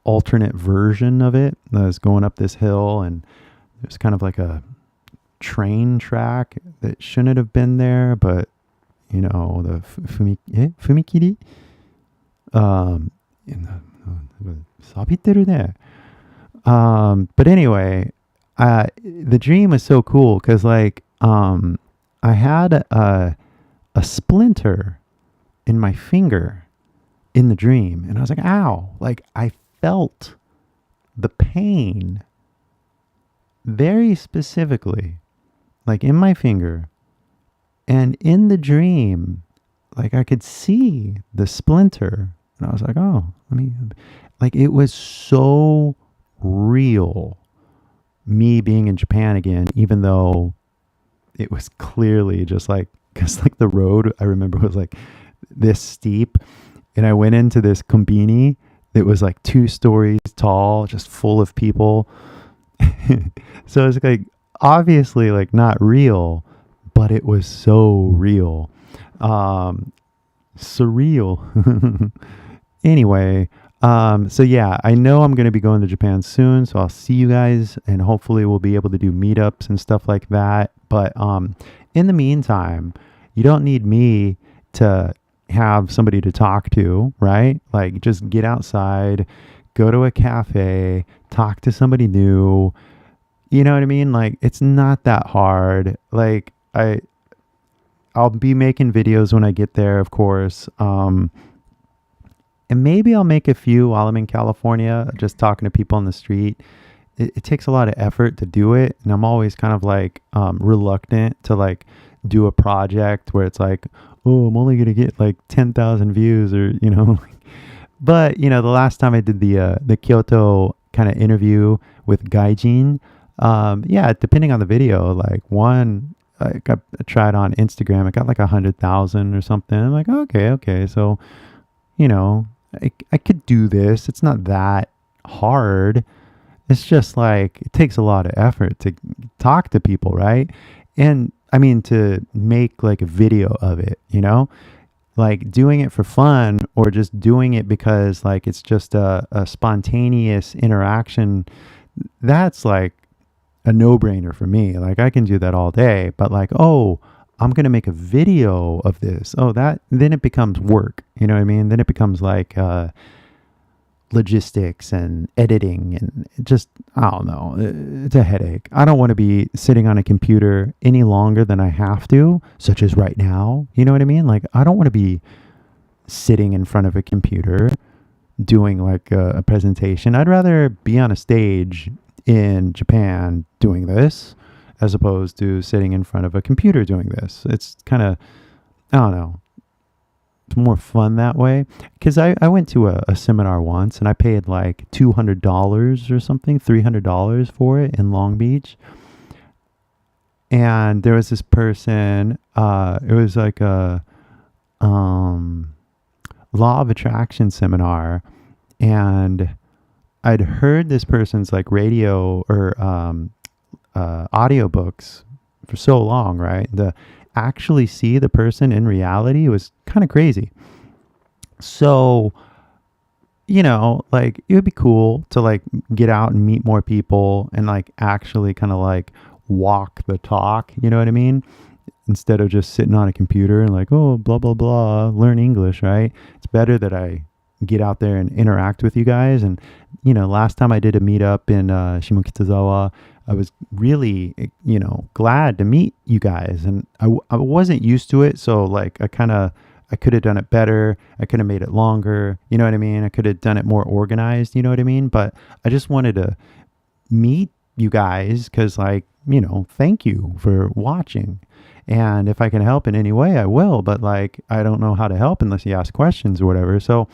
alternate version of it. I was going up this hill, and it was kind of like a train track that shouldn't have been there, but the fumikiri. In the 錆びてるね. But anyway, the dream was so cool because I had a splinter in my finger in the dream, and I was like, ow, like I felt the pain very specifically, like in my finger, and in the dream, like I could see the splinter, and I was like, oh, like it was so real, me being in Japan again, even though it was clearly just like, because like the road I remember was like this steep, and I went into this kombini that was like 2 stories tall, just full of people. So it's like obviously like not real, but it was so real. Surreal. Anyway, so yeah, I know I'm going to be going to Japan soon, so I'll see you guys, and hopefully we'll be able to do meetups and stuff like that. But in the meantime, you don't need me to have somebody to talk to, right? Like just get outside, go to a cafe, talk to somebody new. You know what I mean? Like it's not that hard. Like I'll be making videos when I get there, of course. And maybe I'll make a few while I'm in California, just talking to people on the street. It takes a lot of effort to do it, and I'm always kind of like reluctant to like do a project where it's like, oh, I'm only gonna get like 10,000 views, or But the last time I did the Kyoto kind of interview with Gaijin, yeah, depending on the video, like one I tried on Instagram, it got like 100,000 or something. I'm like, okay, so I could do this. It's not that hard. It's just like it takes a lot of effort to talk to people, right? And I mean to make like a video of it, like doing it for fun, or just doing it because like it's just a spontaneous interaction. That's like a no-brainer for me. Like I can do that all day, but like, oh, I'm going to make a video of this. Oh, then it becomes work. You know what I mean? Then it becomes like logistics and editing, and just, I don't know. It's a headache. I don't want to be sitting on a computer any longer than I have to, such as right now. You know what I mean? Like, I don't want to be sitting in front of a computer doing like a presentation. I'd rather be on a stage in Japan doing this, as opposed to sitting in front of a computer doing this. It's kind of, I don't know, it's more fun that way. Because I went to a seminar once, and I paid like $200 or something, $300 for it in Long Beach. And there was this person, it was like a law of attraction seminar, and I'd heard this person's like radio or audiobooks for so long, right? To actually see the person in reality was kind of crazy. So, like it would be cool to like get out and meet more people and like actually kind of like walk the talk, you know what I mean? Instead of just sitting on a computer and like, oh, blah, blah, blah, learn English, right? It's better that I get out there and interact with you guys. And, last time I did a meetup in Shimokitazawa, I was really, glad to meet you guys. And I wasn't used to it. So like, I could have done it better. I could have made it longer. You know what I mean? I could have done it more organized. You know what I mean? But I just wanted to meet you guys because like, thank you for watching. And if I can help in any way, I will. But like, I don't know how to help unless you ask questions or whatever. So,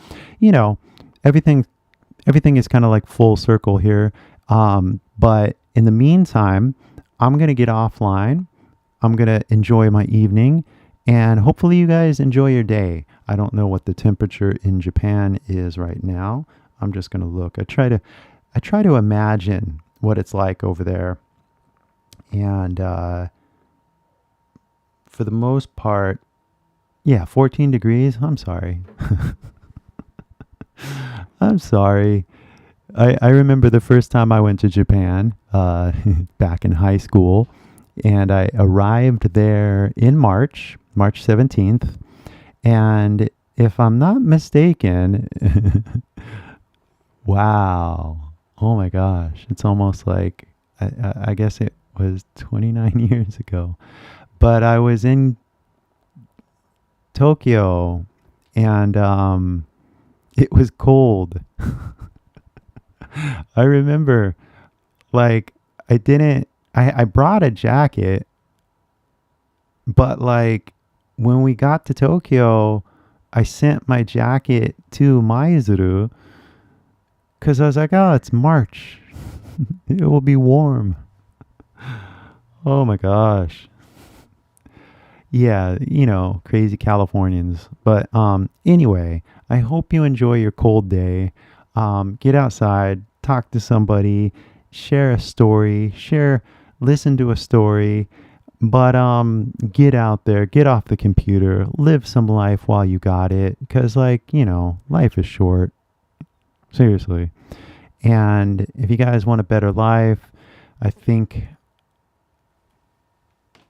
everything is kind of like full circle here. But in the meantime, I'm going to get offline. I'm going to enjoy my evening, and hopefully you guys enjoy your day. I don't know what the temperature in Japan is right now. I'm just going to look. I try to imagine what it's like over there. And, for the most part, Yeah, 14 degrees. I'm sorry. I'm sorry. I remember the first time I went to Japan back in high school, and I arrived there in March 17th. And if I'm not mistaken, wow. Oh my gosh. It's almost like, I guess it was 29 years ago. But I was in Tokyo, and it was cold. I remember, like, I brought a jacket, but like, when we got to Tokyo, I sent my jacket to Maizuru because I was like, oh, it's March. It will be warm. Oh my gosh. Yeah, crazy Californians. But anyway, I hope you enjoy your cold day. Get outside, talk to somebody, share a story, listen to a story. But get out there, get off the computer, live some life while you got it. Because, life is short. Seriously. And if you guys want a better life, I think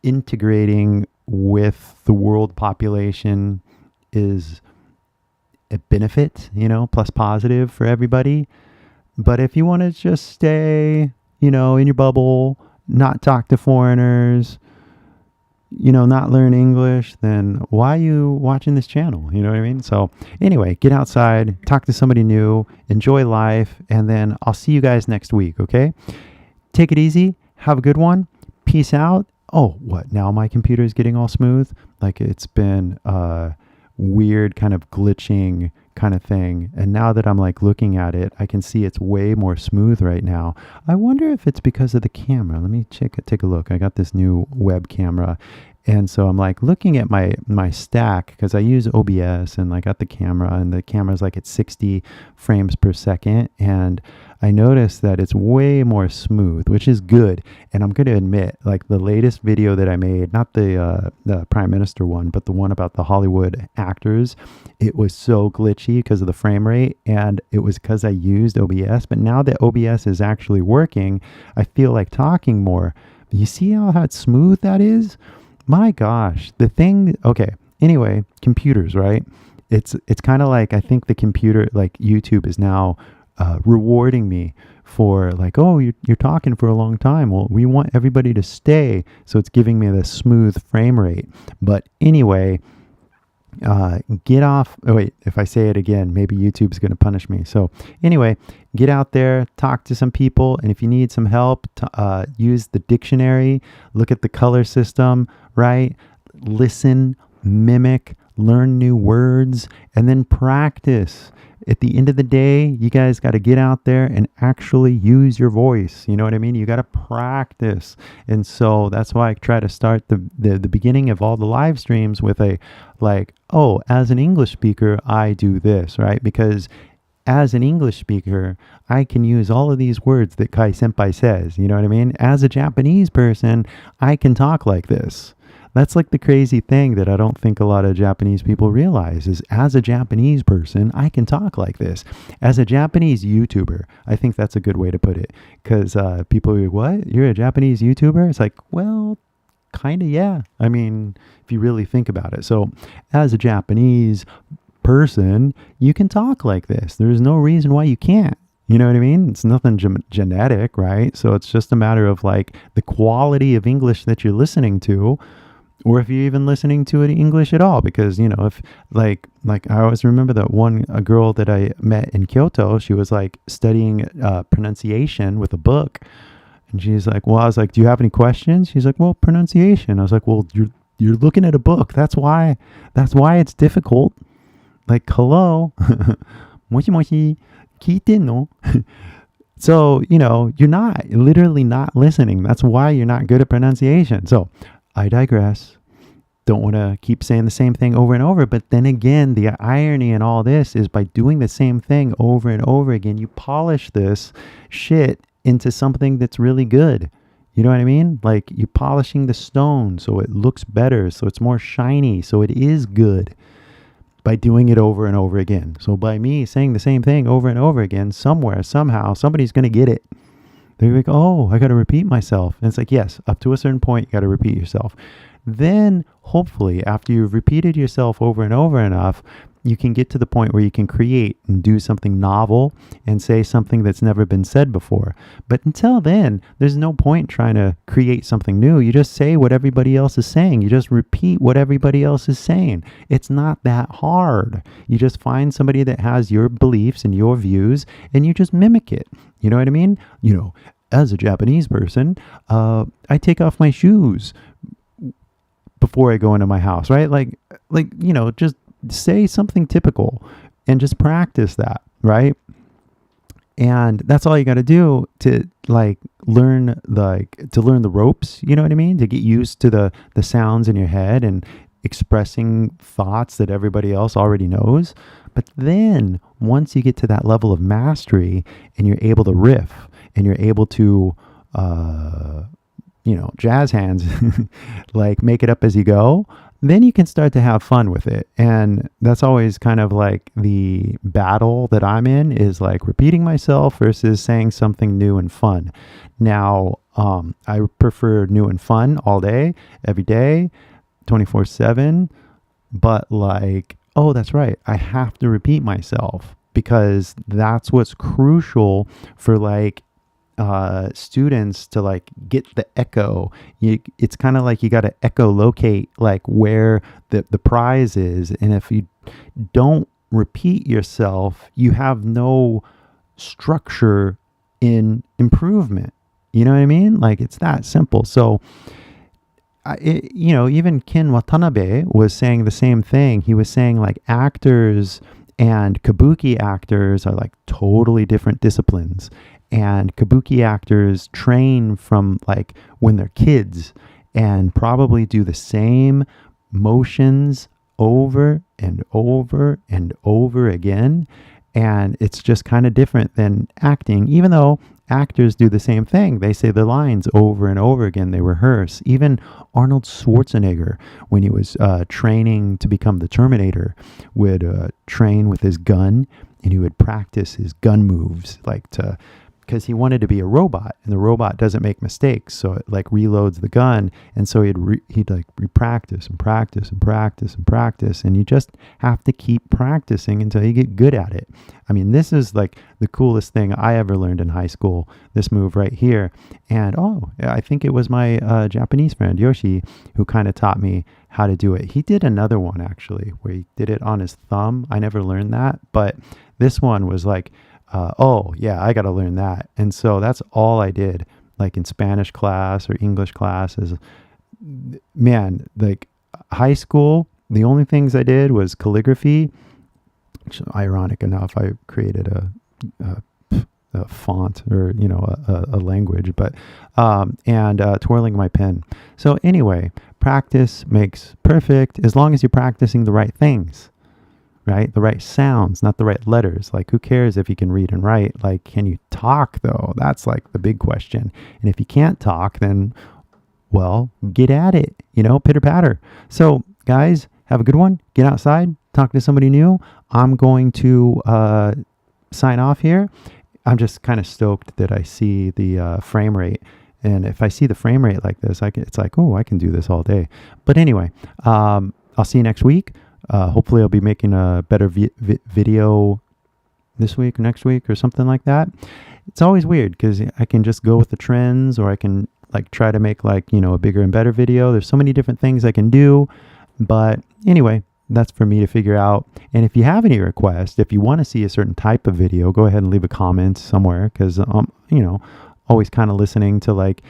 integrating with the world population is a benefit, plus positive for everybody. But if you want to just stay, in your bubble, not talk to foreigners, not learn English, then why are you watching this channel? You know what I mean? So anyway, get outside, talk to somebody new, enjoy life, and then I'll see you guys next week, okay? Take it easy. Have a good one. Peace out. Oh, what? Now my computer is getting all smooth? Like it's been weird kind of glitching kind of thing. And now that I'm like looking at it, I can see it's way more smooth right now. I wonder if it's because of the camera. Let me take a look. I got this new web camera. And so I'm like looking at my stack because I use OBS and I got the camera, and the camera's like at 60 frames per second. And I noticed that it's way more smooth, which is good. And I'm going to admit, like the latest video that I made, not the Prime Minister one, but the one about the Hollywood actors, it was so glitchy because of the frame rate. And it was because I used OBS. But now that OBS is actually working, I feel like talking more. You see how smooth that is? My gosh, the thing, okay, anyway, computers, right? It's kind of like, I think the computer, like YouTube is now rewarding me for like, oh, you're talking for a long time. Well, we want everybody to stay. So it's giving me this smooth frame rate. But anyway, get off. Oh, wait, if I say it again, maybe YouTube's going to punish me. So anyway, get out there, talk to some people. And if you need some help, use the dictionary, look at the color system, right? Listen, mimic, learn new words, and then practice. At the end of the day, you guys got to get out there and actually use your voice. You know what I mean? You got to practice. And so that's why I try to start the beginning of all the live streams with a like, oh, as an English speaker, I do this, right? Because as an English speaker, I can use all of these words that Kai Senpai says. You know what I mean? As a Japanese person, I can talk like this. That's like the crazy thing that I don't think a lot of Japanese people realize is as a Japanese person, I can talk like this. As a Japanese YouTuber, I think that's a good way to put it. Because people are like, what? You're a Japanese YouTuber? It's like, well, kind of, yeah. I mean, if you really think about it. So as a Japanese person, you can talk like this. There's no reason why you can't. You know what I mean? It's nothing genetic, right? So it's just a matter of like the quality of English that you're listening to, or if you're even listening to it in English at all. Because, if like I always remember that a girl that I met in Kyoto, she was like studying pronunciation with a book. And she's like, well, I was like, do you have any questions? She's like, well, pronunciation. I was like, well, you're looking at a book. That's why it's difficult. Like, hello, moshi moshi, kiite no? So, you're literally not listening. That's why you're not good at pronunciation. So I digress. Don't want to keep saying the same thing over and over. But then again, the irony in all this is by doing the same thing over and over again, you polish this shit into something that's really good. You know what I mean? Like you're polishing the stone so it looks better, so it's more shiny, so it is good by doing it over and over again. So by me saying the same thing over and over again, somewhere, somehow, somebody's going to get it. They're like, oh, I got to repeat myself. And it's like, yes, up to a certain point, you got to repeat yourself. Then hopefully after you've repeated yourself over and over enough, you can get to the point where you can create and do something novel and say something that's never been said before. But until then, there's no point trying to create something new. You just say what everybody else is saying. You just repeat what everybody else is saying. It's not that hard. You just find somebody that has your beliefs and your views and you just mimic it. You know what I mean? You know, as a Japanese person, I take off my shoes before I go into my house, right? Like, you know, just say something typical and just practice that, right? And that's all you got to do to learn the ropes, you know what I mean? To get used to the sounds in your head and expressing thoughts that everybody else already knows. But then once you get to that level of mastery and you're able to riff and you're able to jazz hands, like make it up as you go, then you can start to have fun with it. And that's always kind of like the battle that I'm in, is like repeating myself versus saying something new and fun. Now, I prefer new and fun all day, every day, 24/7. But like, oh, that's right, I have to repeat myself because that's what's crucial for like students to like get the echo. It's kind of like you got to echolocate like where the prize is, and if you don't repeat yourself, you have no structure in improvement. You know what I mean? Like it's that simple. So even Ken Watanabe was saying the same thing. He was saying like actors and kabuki actors are like totally different disciplines. And kabuki actors train from like when they're kids and probably do the same motions over and over and over again. And it's just kind of different than acting, even though actors do the same thing. They say the lines over and over again. They rehearse. Even Arnold Schwarzenegger, when he was training to become the Terminator, would train with his gun, and he would practice his gun moves because he wanted to be a robot, and the robot doesn't make mistakes, so it like reloads the gun, and so he'd practice and practice and practice and practice, and you just have to keep practicing until you get good at it. I mean, this is like the coolest thing I ever learned in high school, this move right here. And I think it was my Japanese friend Yoshi who kind of taught me how to do it. He did another one actually where he did it on his thumb. I never learned that, but this one was like, I got to learn that. And so that's all I did, like in Spanish class or English classes. Man, like high school, the only things I did was calligraphy, which ironic enough, I created a font or, a language, but, and twirling my pen. So anyway, practice makes perfect as long as you're practicing the right things. Right? The right sounds, not the right letters. Like, who cares if you can read and write? Like, can you talk though? That's like the big question. And if you can't talk, then, well, get at it, pitter patter. So guys, have a good one. Get outside, talk to somebody new. I'm going to sign off here. I'm just kind of stoked that I see the frame rate. And if I see the frame rate like this, it's like, oh, I can do this all day. But anyway, I'll see you next week. Hopefully I'll be making a better video this week or next week or something like that. It's always weird because I can just go with the trends, or I can like try to make like, a bigger and better video. There's so many different things I can do. But anyway, that's for me to figure out. And if you have any requests, if you want to see a certain type of video, go ahead and leave a comment somewhere, because always kind of listening to like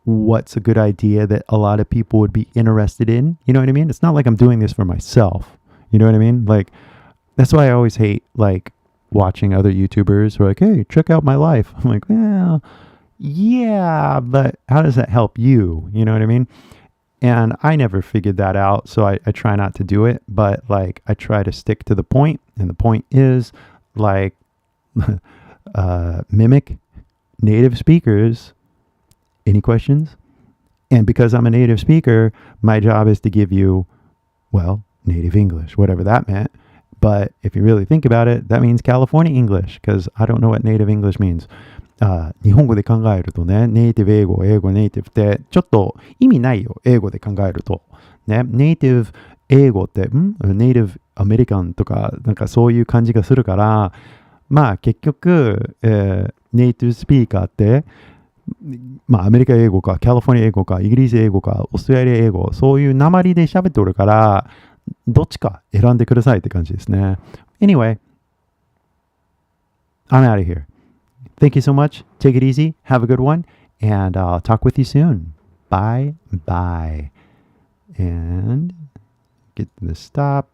what's a good idea that a lot of people would be interested in. You know what I mean? It's not like I'm doing this for myself. You know what I mean? Like, that's why I always hate like watching other YouTubers who are like, hey, check out my life. I'm like, well, yeah, but how does that help you? You know what I mean? And I never figured that out, so I try not to do it, but like I try to stick to the point, and the point is like mimic native speakers Any questions? And because I'm a native speaker, my job is to give you, well, native English, whatever that meant. But if you really think about it, that means California English, because I don't know what native English means. 日本語で考えるとね、ネイティブ英語、英語ネイティブってちょっと意味ないよ、英語で考えると。ね、ネイティブ英語って、ネイティブアメリカンとか、なんかそういう感じがするから、まあ結局、ネイティブスピーカーって、まあアメリカ英語か、カリフォルニア英語か、イギリス英語か、オーストラリア英語、そういう訛りで喋っておるから、どっちか選んでくださいって感じですね。Anyway, I'm out of here. Thank you so much. Take it easy. Have a good one. And I'll talk with you soon. Bye bye. And get the stop.